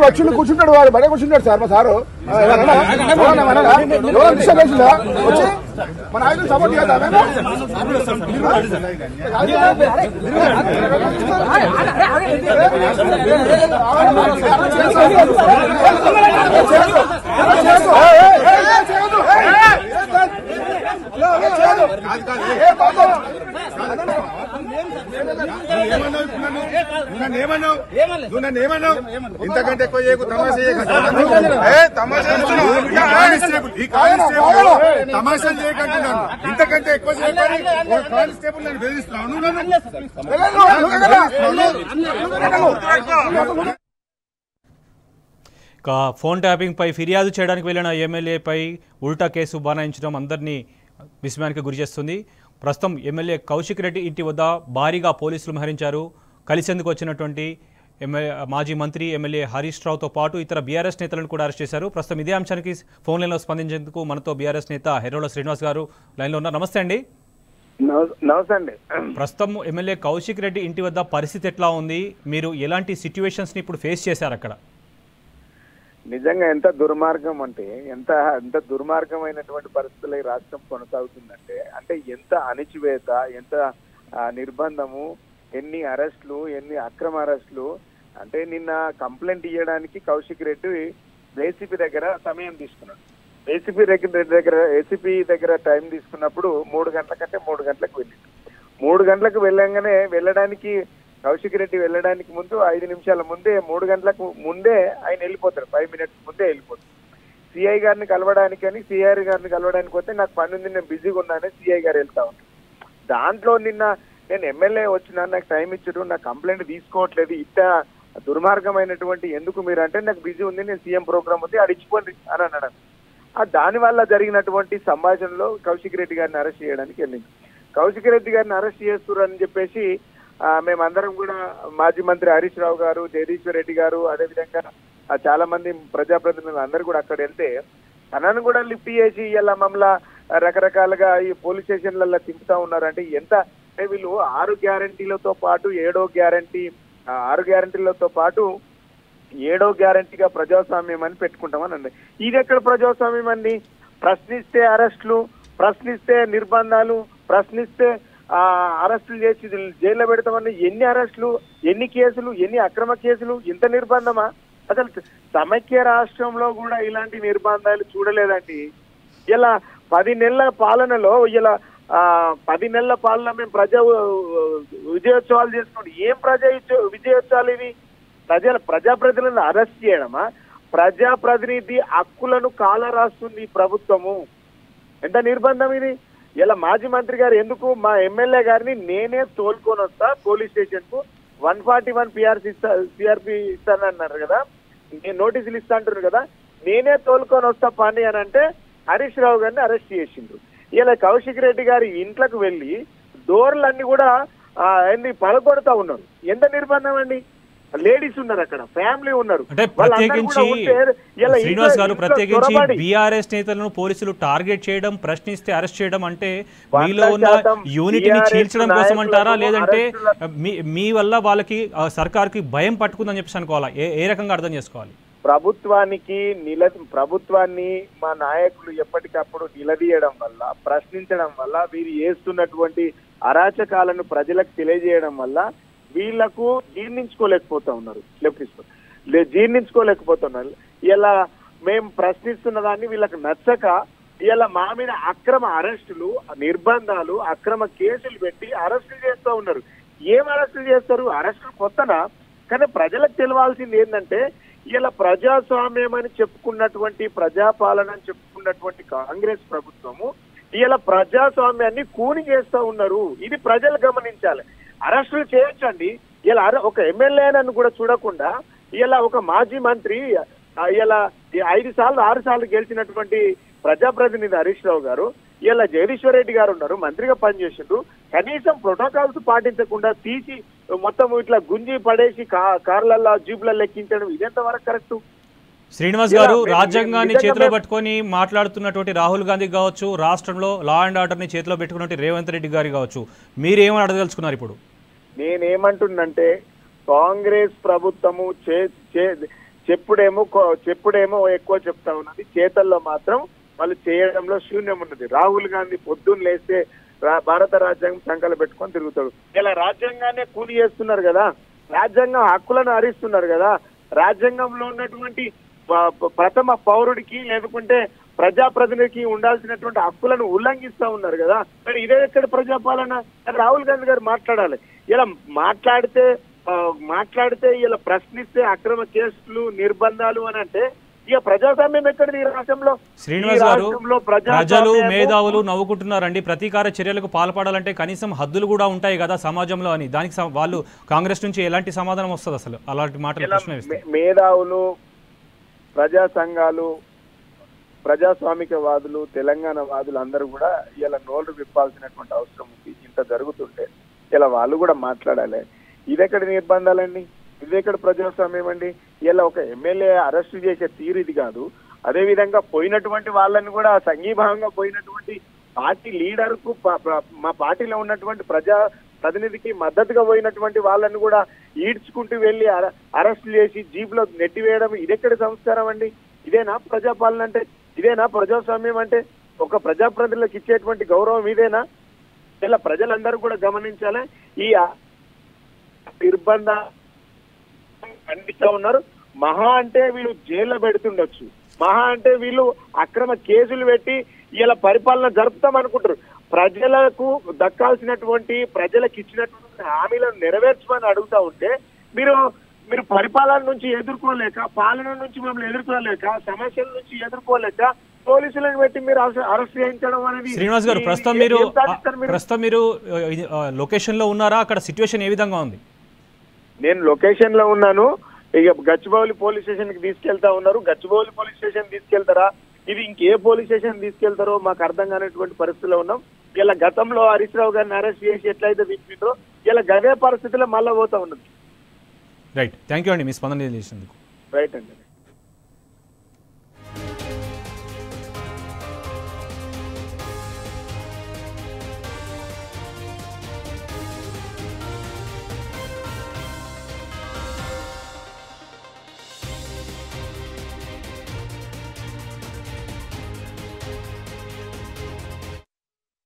వచ్చి కూర్చుంటాడు వాడు బడే కూర్చుంటాడు సార్ మా సారు డిస్టర్బ్ చేసిందా వచ్చి మన నాయకులు సపోర్ట్ చేద్దాం ఇంతకంటే ఎక్కువ చేయకు తమాషా చేయకంటున్నాను ఇంతకంటే ఎక్కువ చేయమని కానిస్టేబుల్ నన్ను బెదిరిస్తున్నాను ఫోన్ ట్యాపింగ్ పై ఫిర్యాదు చేయడానికి వెళ్లిన ఎమ్మెల్యేపై ఉల్టా కేసు బనాయించడం అందరినీ విస్మయానికి గురిచేస్తుంది. ప్రస్తుతం ఎమ్మెల్యే కౌశిక్ రెడ్డి ఇంటి వద్ద భారీగా పోలీసులు మోహరించారు. కలిసేందుకు వచ్చినటువంటి మాజీ మంత్రి ఎమ్మెల్యే హరీష్ రావుతో పాటు ఇతర బీఆర్ఎస్ నేతలను కూడా అరెస్ట్ చేశారు. ప్రస్తుతం ఇదే అంశానికి ఫోన్ లైన్లో స్పందించేందుకు మనతో బీఆర్ఎస్ నేత హెరోల శ్రీనివాస్ గారు లైన్లో ఉన్నారు. నమస్తే అండి. నమస్తే అండి. ప్రస్తుతం ఎమ్మెల్యే కౌశిక్ రెడ్డి ఇంటి వద్ద పరిస్థితి ఎట్లా ఉంది? మీరు ఎలాంటి సిచ్యువేషన్స్ని ఇప్పుడు ఫేస్ చేశారు అక్కడ? నిజంగా ఎంత దుర్మార్గం అంటే ఎంత దుర్మార్గమైనటువంటి పరిస్థితులు ఈ రాష్ట్రం కొనసాగుతుందంటే అంటే ఎంత అణిచివేత, ఎంత నిర్బంధము, ఎన్ని అరెస్టులు, ఎన్ని అక్రమ అరెస్టులు. అంటే నిన్న కంప్లైంట్ ఇవ్వడానికి కౌశిక్ రెడ్డి ఏసీపీ దగ్గర సమయం తీసుకున్నాడు. ఏసీపీ దగ్గర టైం తీసుకున్నప్పుడు 3 గంటల కంటే 3 గంటలకు వెళ్ళింది. 3 గంటలకు వెళ్ళడానికి కౌశిక్ రెడ్డి వెళ్ళడానికి ముందు 5 నిమిషాల ముందే 3 గంటలకు ముందే ఆయన వెళ్ళిపోతాడు. 5 మినిట్స్ ముందే వెళ్ళిపోతాడు. సిఐ గారిని కలవడానికి వస్తే నాకు పని ఉంది, నేను బిజీగా ఉన్నానని సిఐ గారు వెళ్తా ఉంటాడు. దాంట్లో నిన్న నేను ఎమ్మెల్యే వచ్చినా, నాకు టైం ఇచ్చాడు, నాకు కంప్లైంట్ తీసుకోవట్లేదు, ఇట్ట దుర్మార్గమైనటువంటి ఎందుకు మీరు అంటే నాకు బిజీ ఉంది, నేను సీఎం ప్రోగ్రామ్ ఉంది అడిచిపోండి అని అన్నాడు. దాని వల్ల జరిగినటువంటి సంభాషణలో కౌశిక్ రెడ్డి గారిని అరెస్ట్ చేయడానికి వెళ్ళింది. కౌశిక్ రెడ్డి గారిని అరెస్ట్ చేస్తున్నారని చెప్పేసి మేమందరం కూడా మాజీ మంత్రి హరీష్ రావు గారు, జగదీశ్వర్ రెడ్డి గారు, అదేవిధంగా చాలా మంది ప్రజాప్రతినిధులు అందరూ కూడా అక్కడ వెళ్తే తనను కూడా లిఫ్ట్ చేసి ఇలా మమ్మల్ని రకరకాలుగా ఈ పోలీస్ స్టేషన్లలో తిప్పుతా ఉన్నారంటే ఎంత అంటే వీళ్ళు 6 గ్యారంటీలతో పాటు 7వ గ్యారంటీ 6 గ్యారంటీలతో పాటు 7వ గ్యారంటీగా ప్రజాస్వామ్యం అని పెట్టుకుంటామని అన్నది. ఇది ఎక్కడ ప్రజాస్వామ్యం అండి? ప్రశ్నిస్తే అరెస్టులు, ప్రశ్నిస్తే నిర్బంధాలు, ప్రశ్నిస్తే అరెస్టులు చేసి జైల్లో పెడతామని ఎన్ని అరెస్టులు, ఎన్ని కేసులు, ఎన్ని అక్రమ కేసులు, ఇంత నిర్బంధమా? అసలు సమైక్య రాష్ట్రంలో కూడా ఇలాంటి నిర్బంధాలు చూడలేదండి. ఇలా 10 నెలల పాలనలో 10 నెలల పాలన మేము విజయోత్సవాలు చేసుకోండి. ఏం విజయోత్సవాలు ఇవి? ప్రజాప్రతినిధులను అరెస్ట్ చేయడమా? ప్రజాప్రతినిధి హక్కులను కాలరాస్తుంది ప్రభుత్వము. ఎంత నిర్బంధం ఇది? ఇలా మాజీ మంత్రి గారు ఎందుకు మా ఎమ్మెల్యే గారిని నేనే తోలుకొని వస్తా పోలీస్ స్టేషన్ కు 141 సిఆర్పి ఇస్తానన్నారు కదా, నేను నోటీసులు ఇస్తా అంటున్నారు కదా, నేనే తోలుకొని వస్తా పని అని అంటే హరీష్ రావు గారిని అరెస్ట్ చేసిండ్రు. ఇలా కౌశిక్ రెడ్డి గారి ఇంట్లోకి వెళ్ళి డోర్లన్నీ కూడా పలకొడతా ఉన్నారు. ఎంత నిర్బంధం అండి? లేడీస్ ఉన్నారు, అక్కడ ఫ్యామిలీ ఉన్నారు. అంటే ప్రత్యేకించి శ్రీనివాస్ గారు, ప్రత్యేకించి బీఆర్ఎస్ నేతలను పోలీసులు టార్గెట్ చేయడం, ప్రశ్నిస్తే అరెస్ట్ చేయడం అంటే మీలో ఉన్న యూనిటీని చీల్చడం కోసం అంటారా, లేదంటే మీ వల్ల వాళ్ళకి సర్కార్కి భయం పట్టుకుందని చెప్పేసి అనుకోవాలా? ఏ రకంగా అర్థం చేసుకోవాలి? ప్రభుత్వాన్ని మా నాయకులు ఎప్పటికప్పుడు నిలదీయడం వల్ల, ప్రశ్నించడం వల్ల, వీరు చేస్తున్నటువంటి అరాచకాలను ప్రజలకు తెలియజేయడం వల్ల వీళ్లకు జీర్ణించుకోలేకపోతున్నారు. ఇలా మేము ప్రశ్నిస్తున్న దాన్ని వీళ్ళకి నచ్చక ఇలా మా మీద అక్రమ అరెస్టులు, నిర్బంధాలు, అక్రమ కేసులు పెట్టి అరెస్టులు చేస్తూ ఉన్నారు. ఏం అరెస్టులు చేస్తారు? అరెస్టులు కొత్తనా? కానీ ప్రజలకు తెలవాల్సింది ఏంటంటే ఇలా ప్రజాస్వామ్యం అని చెప్పుకున్నటువంటి, ప్రజాపాలన అని చెప్పుకున్నటువంటి కాంగ్రెస్ ప్రభుత్వము ఇలా ప్రజాస్వామ్యాన్ని కూని చేస్తూ ఉన్నారు. ఇది ప్రజలు గమనించాలి. అరెస్టులు చేయొచ్చండి. ఇలా ఒక ఎమ్మెల్యేనని కూడా చూడకుండా ఇలా ఒక మాజీ మంత్రి ఇలా 5 సార్లు 6 సార్లు గెలిచినటువంటి ప్రజాప్రతినిధి హరీష్ రావు గారు, ఇలా జగదీశ్వర్ రెడ్డి గారు ఉన్నారు, మంత్రిగా పనిచేసిండ్రు. కనీసం ప్రోటోకాల్స్ పాటించకుండా తీసి మొత్తం ఇట్లా గుంజి పడేసి కార్లల్లో, జీపులలో ఎక్కించడం ఇదెంత వరకు కరెక్ట్? శ్రీనివాస్ గారు, రాజ్యాంగాన్ని చేతిలో పట్టుకొని మాట్లాడుతున్నటువంటి రాహుల్ గాంధీ కావచ్చు, రాష్ట్రంలో లా అండ్ ఆర్డర్ని చేతిలో పెట్టుకున్నటువంటి రేవంత్ రెడ్డి గారు కావచ్చు, మీరేమని అడగదలుచుకున్నారు ఇప్పుడు? నేనేమంటున్నంటే కాంగ్రెస్ ప్రభుత్వము చెప్పుడేమో ఎక్కువ చెప్తా ఉన్నది, చేతల్లో మాత్రం వాళ్ళు చేయడంలో శూన్యం ఉన్నది. రాహుల్ గాంధీ పొద్దున్న లేస్తే భారత రాజ్యాంగం సంకలు పెట్టుకొని తిరుగుతాడు. ఇలా రాజ్యాంగాన్ని కూలి చేస్తున్నారు కదా, రాజ్యాంగం హక్కులను హరిస్తున్నారు కదా, రాజ్యాంగంలో ఉన్నటువంటి ప్రథమ పౌరుడికి లేకుంటే ప్రజాప్రతినిధికి ఉండాల్సినటువంటి హక్కులను ఉల్లంఘిస్తా ఉన్నారు కదా. మరి ఇదే ఎక్కడ ప్రజాపాలన? రాహుల్ గాంధీ గారు మాట్లాడాలి. ఇలా మాట్లాడితే ఇలా ప్రశ్నిస్తే అక్రమ కేసులు నిర్బంధాలు అని అంటే ఇక ప్రజాస్వామ్యం ఎక్కడిది ఈ రాష్ట్రంలో? శ్రీనివాస్ గారు, ప్రజలు మేధావులు నవ్వుకుంటున్నారండి. ప్రతీకార చర్యలకు పాల్పడాలంటే కనీసం హద్దులు కూడా ఉంటాయి కదా సమాజంలో అని. దానికి వాళ్ళు కాంగ్రెస్ నుంచి ఎలాంటి సమాధానం వస్తుంది అసలు అలాంటి మాటలు? మేధావులు, ప్రజా సంఘాలు, ప్రజాస్వామికవాదులు, తెలంగాణ వాదులు అందరూ కూడా ఇలా నోళ్లు విప్పాల్సినటువంటి అవసరం ఉంది. ఇంత జరుగుతుంటే ఇలా వాళ్ళు కూడా మాట్లాడాలి. ఇదెక్కడ నిర్బంధాలండి, ఇదెక్కడ ప్రజాస్వామ్యం అండి? ఇలా ఒక ఎమ్మెల్యే అరెస్టు చేసే తీరు ఇది కాదు. అదే విధంగా పోయినటువంటి వాళ్ళని కూడా సంఘీభావంగా పోయినటువంటి పార్టీ లీడర్ కు మా పార్టీలో ఉన్నటువంటి ప్రజా ప్రతినిధికి మద్దతుగా పోయినటువంటి వాళ్ళని కూడా ఈడ్చుకుంటూ వెళ్లి అరెస్ట్ చేసి జీప్ లో నెట్టివేయడం ఇదెక్కడ సంస్కారం అండి? ఇదేనా ప్రజాపాలన అంటే? ఇదేనా ప్రజాస్వామ్యం అంటే? ఒక ప్రజాప్రతినిధులకు ఇచ్చేటువంటి గౌరవం ఇదేనా? ఇలా ప్రజలందరూ కూడా గమనించాలి. ఈ నిర్బంధ ఖండిస్తా ఉన్నారు. మహా అంటే వీళ్ళు జైల్లో పెడుతుండొచ్చు, మహా అంటే వీళ్ళు అక్రమ కేసులు పెట్టి ఇలా పరిపాలన జరుపుతాం అనుకుంటారు. ప్రజలకు దక్కాల్సినటువంటి, ప్రజలకు ఇచ్చినటువంటి హామీలను నెరవేర్చమని అడుగుతా ఉంటే మీరు పరిపాలన నుంచి ఎదుర్కోలేక, పాలన నుంచి మమ్మల్ని ఎదుర్కోలేక, సమస్యల నుంచి ఎదుర్కోలేక పోలీసులను పెట్టి మీరు అరెస్ట్ చేయించడం అనేది. శ్రీనివాస్ గారు, ప్రస్తుతం మీరు లొకేషన్ లో ఉన్నారా? అక్కడ సిచ్యువేషన్ ఏ విధంగా ఉంది? నేను లొకేషన్ లో ఉన్నాను. ఇక గచ్చిబౌలి పోలీస్ స్టేషన్ కి తీసుకెళ్తా ఉన్నారు. గచ్చిబౌలి పోలీస్ స్టేషన్ తీసుకెళ్తారా, ఇది ఇంకే పోలీస్ స్టేషన్ తీసుకెళ్తారో మాకు అర్థం కానటువంటి పరిస్థితిలో ఉన్నాం. ఇలా గతంలో హరీష్ రావు గారిని అరెస్ట్ చేసి ఎట్లయితే తిప్పిండ్రో ఇలా గదే పరిస్థితిలో మళ్ళా పోతా ఉన్నది. రైట్, థ్యాంక్ యూ అండి మీ స్పందన చేసినందుకు. రైట్ అండి.